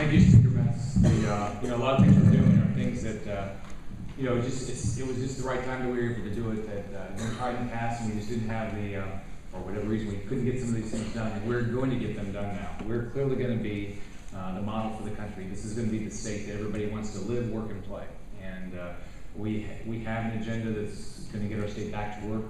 Thank you, Speaker Metz. A lot of things we're doing are things that, it was just the right time that we were able to do it. That we tried in the past, and we just didn't have the, for whatever reason, we couldn't get some of these things done. And we're going to get them done now. We're clearly going to be the model for the country. This is going to be the state that everybody wants to live, work, and play. And we have an agenda that's going to get our state back to work.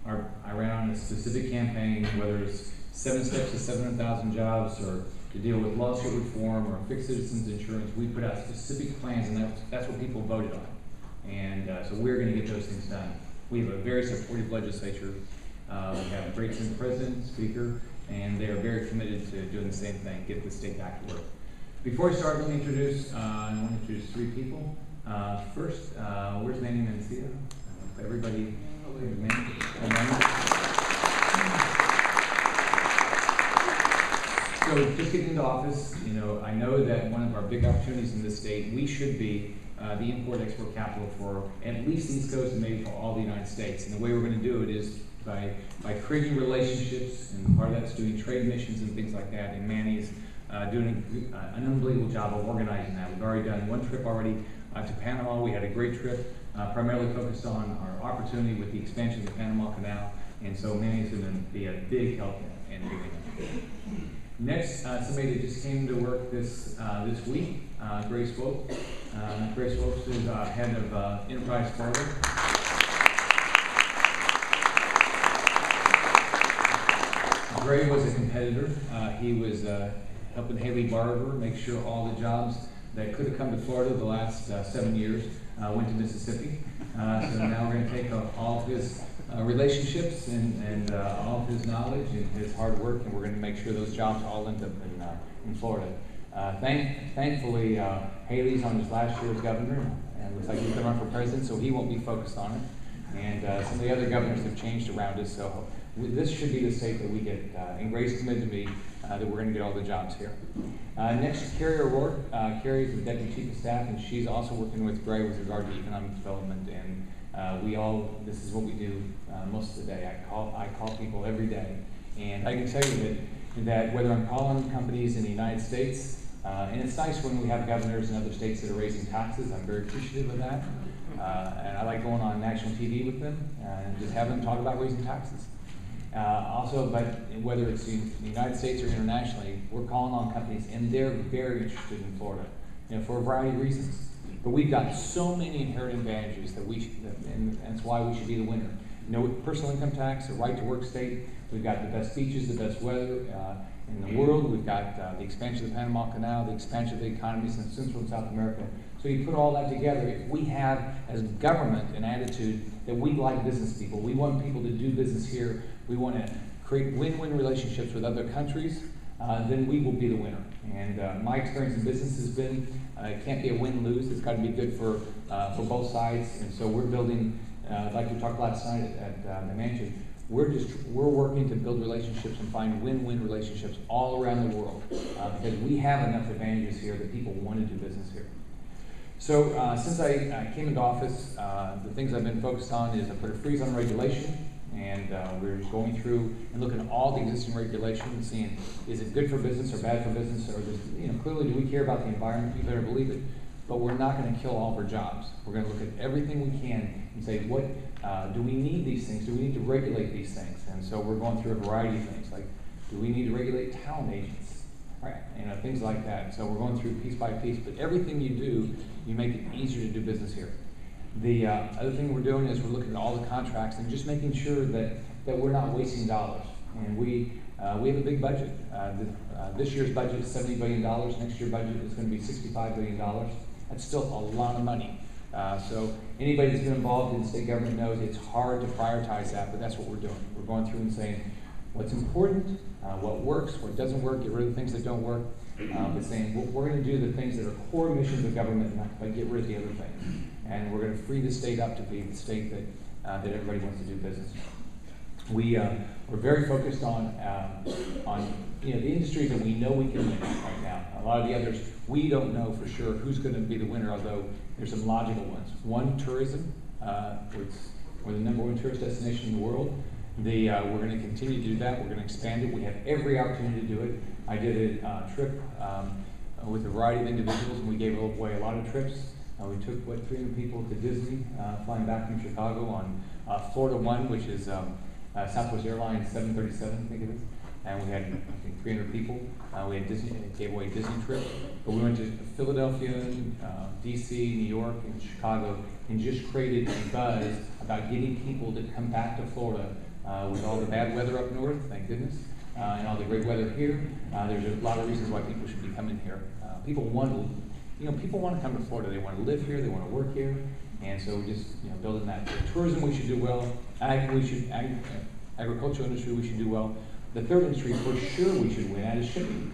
I ran on a specific campaign, whether it's 7 steps to 700,000 jobs, or to deal with lawsuit reform, or fixed citizens insurance. We put out specific plans, and that's what people voted on. And so we're going to get those things done. We have a very supportive legislature. We have a great Senate President, Speaker, and they are very committed to doing the same thing, get the state back to work. Before I start, let me introduce, I want to introduce 3 people. First, where's Manny Mencia? Everybody, So just getting into office, I know that one of our big opportunities in this state, we should be the import-export capital for at least the East Coast and maybe for all the United States. And the way we're going to do it is by creating relationships, and part of that's doing trade missions and things like that. And Manny is doing an unbelievable job of organizing that. We've already done 1 trip already to Panama. We had a great trip, primarily focused on our opportunity with the expansion of the Panama Canal. And so Manny is going to be a big help in doing that. Next, somebody that just came to work this week, Grace Swope. Grace Swope is head of Enterprise Florida. Gray was a competitor. He was helping Haley Barber make sure all the jobs that could have come to Florida the last 7 years went to Mississippi. So now we're going to take all of his relationships and all of his knowledge and his hard work, and we're going to make sure those jobs all end up in Florida. Thankfully, Haley's on his last year as governor, and looks like he's going to run for president, so he won't be focused on it. And some of the other governors have changed around us, so this should be the state that we get. And Grace committed to me that we're going to get all the jobs here. Next is Carrie O'Rourke. Carrie is the Deputy Chief of Staff, and she's also working with Gray with regard to economic development. And this is what we do most of the day. I call people every day. And I can tell you that whether I'm calling companies in the United States, and it's nice when we have governors in other states that are raising taxes. I'm very appreciative of that. And I like going on national TV with them and just having them talk about raising taxes. But whether it's in the United States or internationally, we're calling on companies, and they're very interested in Florida, for a variety of reasons. But we've got so many inherent advantages and that's why we should be the winner. Personal income tax, a right-to-work state. We've got the best beaches, the best weather in the world. We've got the expansion of the Panama Canal, the expansion of the economies in Central and South America. So you put all that together, if we have as government an attitude that we like business people, we want people to do business here, we want to create win-win relationships with other countries, then we will be the winner. And my experience in business has been, it can't be a win-lose, it's got to be good for both sides. And so we're building, like we talked last night at the mansion, we're working to build relationships and find win-win relationships all around the world, because we have enough advantages here that people want to do business here. So since I came into office, the things I've been focused on is I put a freeze on regulation, and we're going through and looking at all the existing regulation and seeing, is it good for business or bad for business, or clearly do we care about the environment? You better believe it. But we're not going to kill all of our jobs. We're going to look at everything we can and say, what do we need these things? Do we need to regulate these things? And so we're going through a variety of things, like do we need to regulate talent agents? Right, things like that. So we're going through piece by piece, but everything you do, you make it easier to do business here. The other thing we're doing is we're looking at all the contracts and just making sure that we're not wasting dollars. And we have a big budget. This year's budget is $70 billion. Next year's budget is going to be $65 billion. That's still a lot of money. So anybody that's been involved in state government knows it's hard to prioritize that, but that's what we're doing. We're going through and saying what's important, what works, what doesn't work, get rid of the things that don't work, but saying we're going to do the things that are core missions of government and get rid of the other things. And we're going to free the state up to be the state that everybody wants to do business. We're very focused on the industries that we know we can win right now. A lot of the others, we don't know for sure who's going to be the winner, although there's some logical ones. One, tourism. We're the #1 tourist destination in the world. We're going to continue to do that. We're going to expand it. We have every opportunity to do it. I did a trip with a variety of individuals, and we gave away a lot of trips. We took, 300 people to Disney, flying back from Chicago on Florida One, which is Southwest Airlines 737, I think it is. And we had, I think, 300 people. We had Disney, gave away Disney trips. But we went to Philadelphia, DC, New York, and Chicago, and just created a buzz about getting people to come back to Florida with all the bad weather up north, thank goodness, and all the great weather here. There's a lot of reasons why people should be coming here. People want to come to Florida. They want to live here. They want to work here. And so just building that. Tourism, we should do well. Agricultural industry, we should do well. The third industry, for sure, we should win. That is shipping.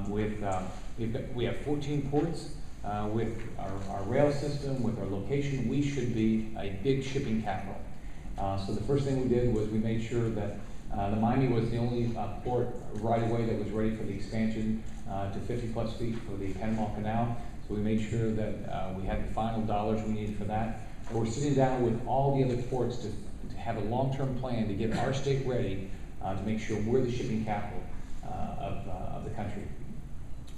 We have 14 ports. With our rail system, with our location, we should be a big shipping capital. So the first thing we did was we made sure that the Miami was the only port right away that was ready for the expansion to 50+ feet for the Panama Canal. So we made sure that we had the final dollars we needed for that. And we're sitting down with all the other ports to have a long-term plan to get our state ready to make sure we're the shipping capital of the country.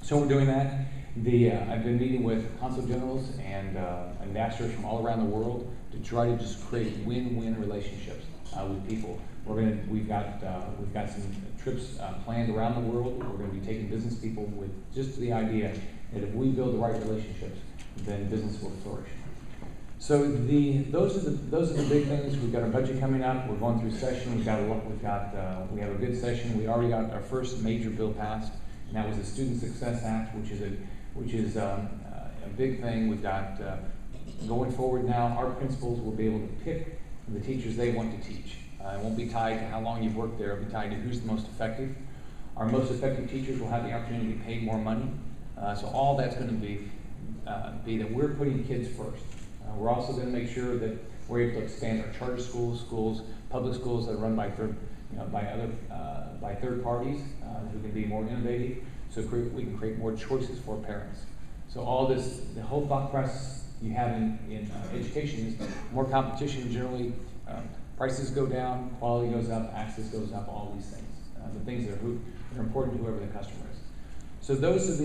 So we're doing that. I've been meeting with consul generals and ambassadors from all around the world to try to just create win-win relationships with people. We've got some trips planned around the world. We're going to be taking business people with just the idea that if we build the right relationships, then business will flourish. So those are the big things. We've got our budget coming up. We're going through session. We have a good session. We already got our first major bill passed, and that was the Student Success Act, which is a big thing. We've got going forward now. Our principals will be able to pick the teachers they want to teach. It won't be tied to how long you've worked there. It'll be tied to who's the most effective. Our most effective teachers will have the opportunity to be paid more money. So all that's going to be that we're putting kids first. We're also going to make sure that we're able to expand our charter schools, public schools that are run by third parties who can be more innovative, so we can create more choices for parents. So all this, the whole thought process you have in education is more competition. Generally, prices go down, quality goes up, access goes up. All these things, the things that are important to whoever the customer is. So those are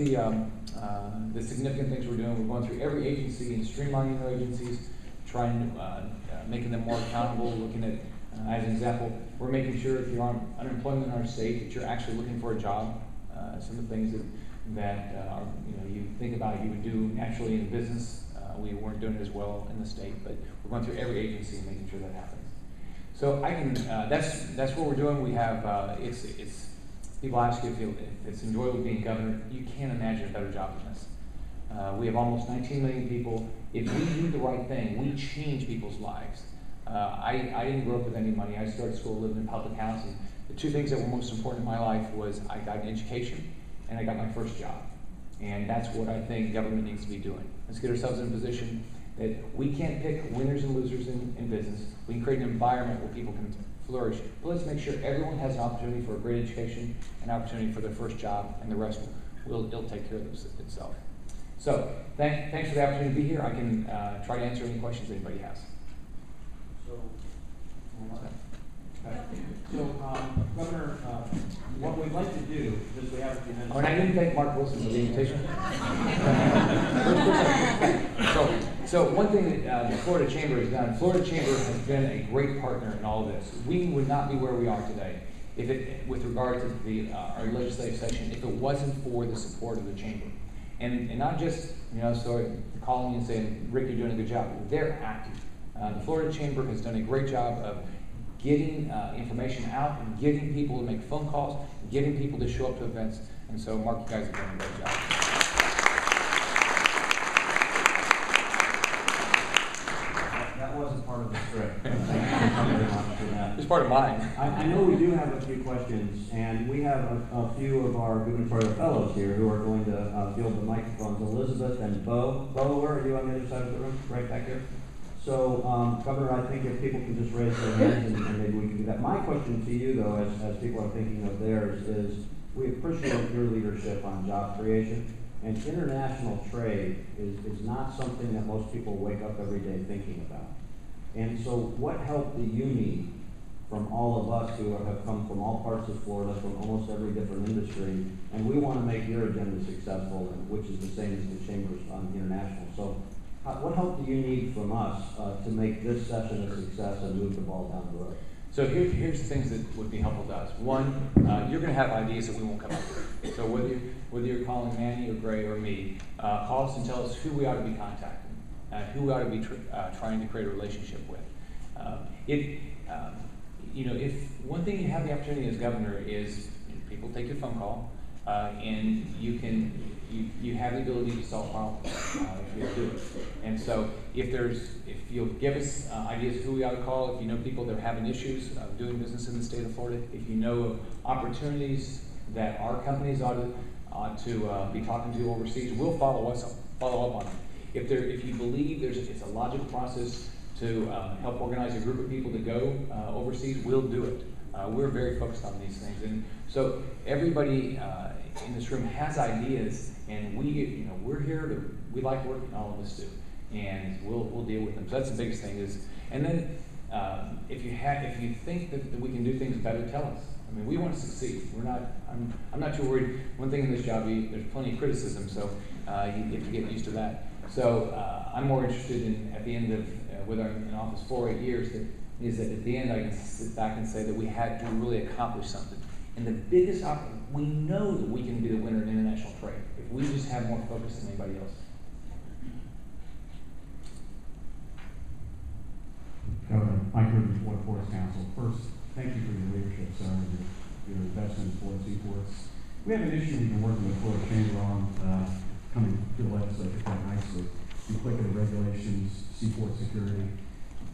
the significant things we're doing. We're going through every agency and streamlining our agencies, trying making them more accountable. Looking at, as an example, we're making sure if you're on unemployment in our state that you're actually looking for a job. Some of the things that you think about you would do naturally in business. We weren't doing it as well in the state, but we're going through every agency and making sure that happens. So that's what we're doing. We have it's people ask you if it's enjoyable being governor. You can't imagine a better job than this. We have almost 19 million people. If we do the right thing, we change people's lives. I didn't grow up with any money. I started school living in public housing. The two things that were most important in my life was I got an education and I got my first job. And that's what I think government needs to be doing. Let's get ourselves in a position that we can't pick winners and losers in business. We can create an environment where people can flourish. But let's make sure everyone has an opportunity for a great education, an opportunity for their first job, and the rest it'll take care of itself. So thanks for the opportunity to be here. I can try to answer any questions anybody has. Governor, what we'd like to do is we have a few minutes. Oh, and I didn't thank Mark Wilson for the invitation. So one thing that the Florida Chamber has done, Florida Chamber has been a great partner in all of this. We would not be where we are today with regard to our legislative session if it wasn't for the support of the Chamber. And not just, sort of calling you and saying, Rick, you're doing a good job. They're active. The Florida Chamber has done a great job of getting information out and getting people to make phone calls, getting people to show up to events. And so, Mark, you guys have done a great job. That wasn't part of the script. Thank you very much for that. It's part of mine. I know we do have a few questions, and we have a few of our gubernatorial fellows here who are going to field the microphones. Elizabeth and Bo. Bo, where are you on the other side of the room? Right back here. So, Governor, I think if people can just raise their hands and maybe we can do that. My question to you, though, as people are thinking of theirs, is we appreciate your leadership on job creation, and international trade is not something that most people wake up every day thinking about. And so what help do you need from all of us who have come from all parts of Florida, from almost every different industry, and we want to make your agenda successful, which is the same as the Chamber's International. So what help do you need from us to make this session a success and move the ball down the road? So here's the things that would be helpful to us. One, you're going to have ideas that we won't come up with. So whether you're calling Manny or Gray or me, call us and tell us who we ought to be contacting, who we ought to be trying to create a relationship with. If one thing you have the opportunity as governor is people take your phone call, and you have the ability to solve problems if you do it. And so if you'll give us ideas of who we ought to call, if you know people that are having issues doing business in the state of Florida, if you know of opportunities that our companies ought to be talking to overseas, we'll follow up on them. If you believe it's a logical process to help organize a group of people to go overseas, we'll do it. We're very focused on these things, and so everybody in this room has ideas, and we're here we like working, all of us do, and we'll deal with them. So that's the biggest thing is, and then if you think that we can do things better, tell us. I mean, we want to succeed. I'm not too worried. One thing in this job, there's plenty of criticism, so you get to get used to that. So I'm more interested in, at the end of, with our in office 4 or 8 years, is that at the end I can sit back and say that we had to really accomplish something. And the biggest we know that we can be the winner in international trade if we just have more focus than anybody else. Governor, Mike Rubin, Florida Ports Council. First, thank you for your leadership, sir, and your investment in Florida seaports. We have an issue we've been working with Florida Chamber on coming to the legislature quite nicely. Duplicative regulations, seaport security.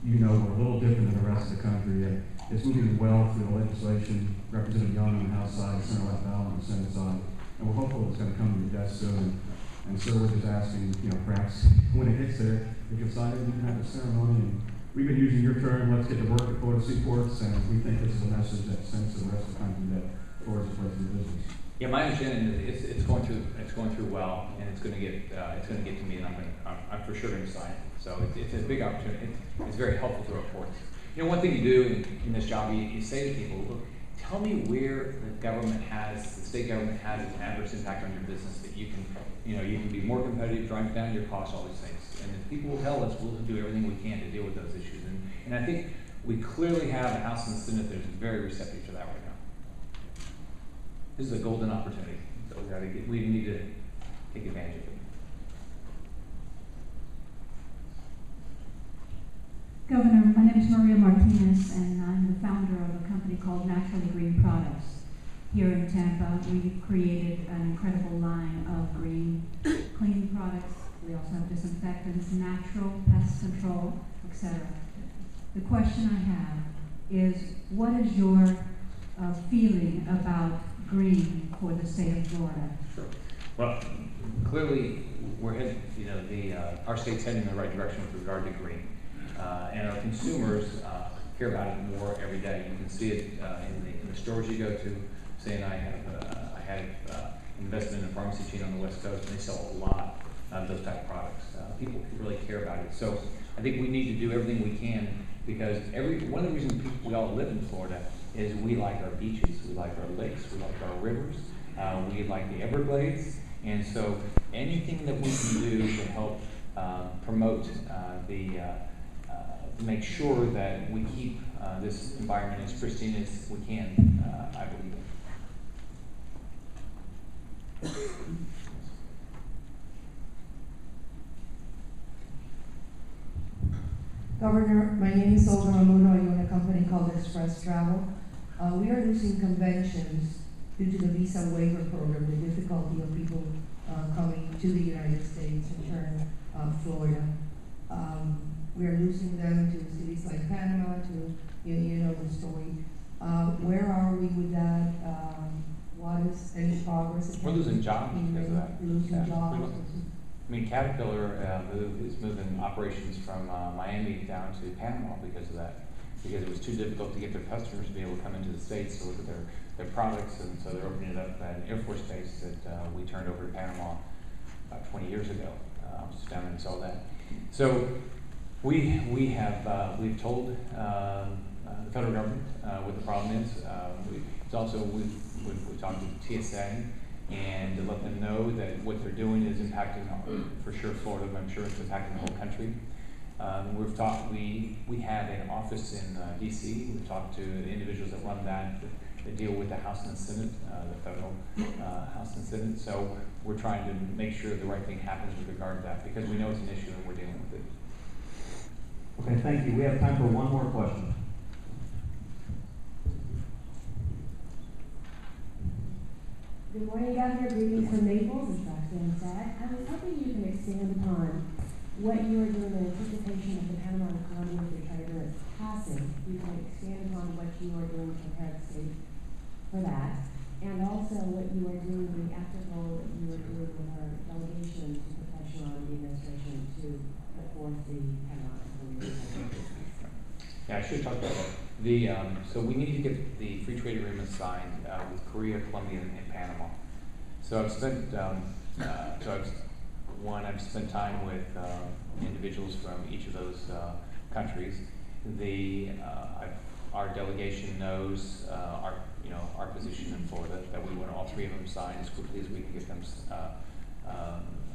You know, we're a little different than the rest of the country. It's moving well through the legislation. Representative Young on the House side, Senator Val on the Senate side, and we're hopeful it's going to come to your desk soon. And sir, we're just asking, perhaps when it gets there, if you'll sign it, you can have a ceremony. And we've been using your term, let's get to work at Florida seaports, and we think this is a message that sends to the rest of the country that Florida's a place of business. Yeah, my understanding is it's going through well, and it's going to get to me, and I'm for sure going to sign it. So it's a big opportunity. It's very helpful to our ports. One thing you do in this job, you say to people, look, tell me where the state government has an adverse impact on your business that you can be more competitive, drive down your costs, all these things. And if people will tell us, we'll do everything we can to deal with those issues. And I think we clearly have a House and Senate that is very receptive to that right now. This is a golden opportunity, so we need to take advantage of it. Governor, my name is Maria Martinez, and I'm the founder of a company called Naturally Green Products. Here in Tampa, we've created an incredible line of green cleaning products. We also have disinfectants, natural pest control, etc. The question I have is, what is your feeling about green for the state of Florida? Sure. Well, clearly, we're headed. Our state's heading in the right direction with regard to green. And our consumers care about it more every day. You can see it in the stores you go to. Saying I have investment in a pharmacy chain on the West Coast, and they sell a lot of those type of products. People really care about it. So I think we need to do everything we can, because one of the reasons we all live in Florida is we like our beaches, we like our lakes, we like our rivers, we like the Everglades, and so anything that we can do to help promote to make sure that we keep this environment as pristine as we can, I believe. Governor, my name is Olga Ramuno. I own a company called Express Travel. We are losing conventions due to the visa waiver program, the difficulty of people coming to the United States and turn Florida. We are losing them to cities like Panama, to, you know the story. Where are we with that? What is any progress? We're losing jobs because of that. Losing jobs. I mean, Caterpillar is moving operations from Miami down to Panama because of that. Because it was too difficult to get their customers to be able to come into the States to look at their products, and so they're opening it up at an Air Force base that we turned over to Panama about 20 years ago. I was down there and saw that. So we've told the federal government, what the problem is. It's also, we talked to TSA and to let them know that what they're doing is impacting, for sure, Florida, but I'm sure it's impacting the whole country. We've talked, we have an office in DC. We've talked to the individuals that run that deal with the House and the Senate, the federal House and Senate. So we're trying to make sure the right thing happens with regard to that, because we know it's an issue and we're dealing with it. Okay, thank you. We have time for one more question. Good morning, Governor. Greetings from Naples. It's Roxanne Sack. I was hoping you can expand upon what you are doing in anticipation of the Panama and Columbia Free Trade Agreement passing. You can expand upon what you are doing to prepare the state for that, and also what you are doing, the active role that you are doing with our delegation to professional the administration to enforce the Panama and Columbia Free Trade Agreement. Yeah, I should talk about that. So we need to get the free trade agreement signed with Korea, Colombia, and Panama. So I've spent I've spent time with individuals from each of those countries. Our delegation knows our position in Florida, that we want all three of them signed as quickly as we can get them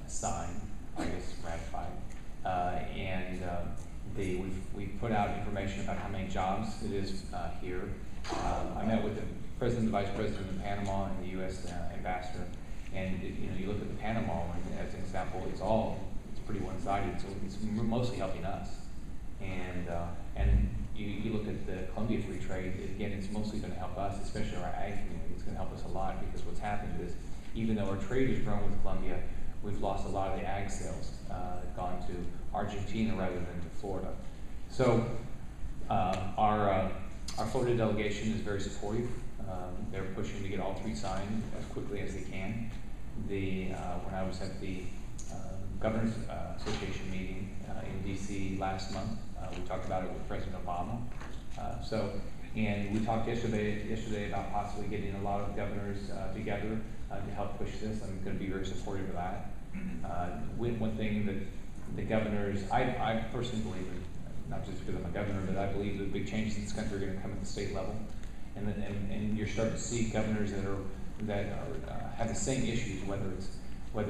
signed, I guess ratified, we've put out information about how many jobs it is here. I met with the president, the vice president of Panama, and the U.S. Ambassador, and you look at the Panama one as an example. It's pretty one-sided, so it's mostly helping us. And you look at the Colombia Free Trade, again, it's mostly going to help us, especially our ag community. It's going to help us a lot, because what's happened is, even though our trade has grown with Colombia, we've lost a lot of the ag sales, gone to Argentina rather than to Florida. So our Florida delegation is very supportive. They're pushing to get all three signed as quickly as they can. When I was at the Governors Association meeting in DC last month, we talked about it with President Obama. And we talked yesterday about possibly getting a lot of governors together to help push this. I'm going to be very supportive of that. One thing that the governors, I personally believe in, not just because I'm a governor, but I believe that big changes in this country are going to come at the state level, and you're starting to see governors that have the same issues, whether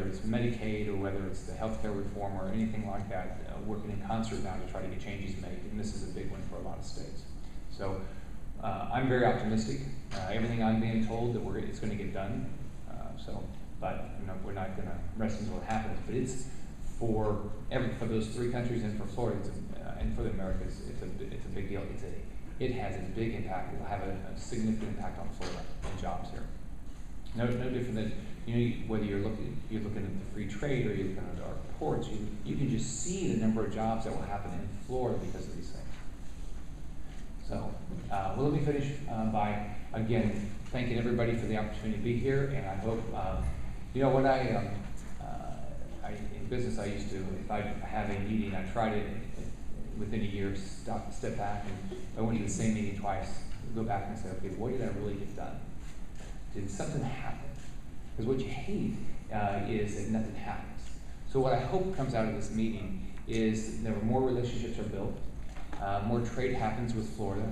it's Medicaid or whether it's the healthcare reform or anything like that, working in concert now to try to get changes made, and this is a big one for a lot of states. So I'm very optimistic. Everything I'm being told that it's going to get done. But we're not going to rest until it happens. But it's for those three countries and for Florida and for the Americas, it's a big deal. It has a big impact. It will have a significant impact on Florida and jobs here. No different than whether you're looking at the free trade or you're looking at our ports. You can just see the number of jobs that will happen in Florida because of these things. So let me finish by again thanking everybody for the opportunity to be here, and I hope when in business I used to, if I have a meeting, I try to within a year step back, and if I went to the same meeting twice, go back and say, okay, what did I really get done? Did something happen? Because what you hate is that nothing happens. So what I hope comes out of this meeting is there are more relationships are built, more trade happens with Florida,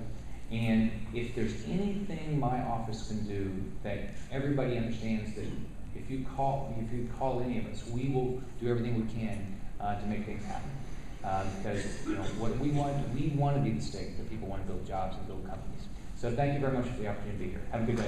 and if there's anything my office can do that everybody understands that if you call any of us, we will do everything we can to make things happen. Because what we want to be the state that people want to build jobs and build companies. So thank you very much for the opportunity to be here. Have a good day.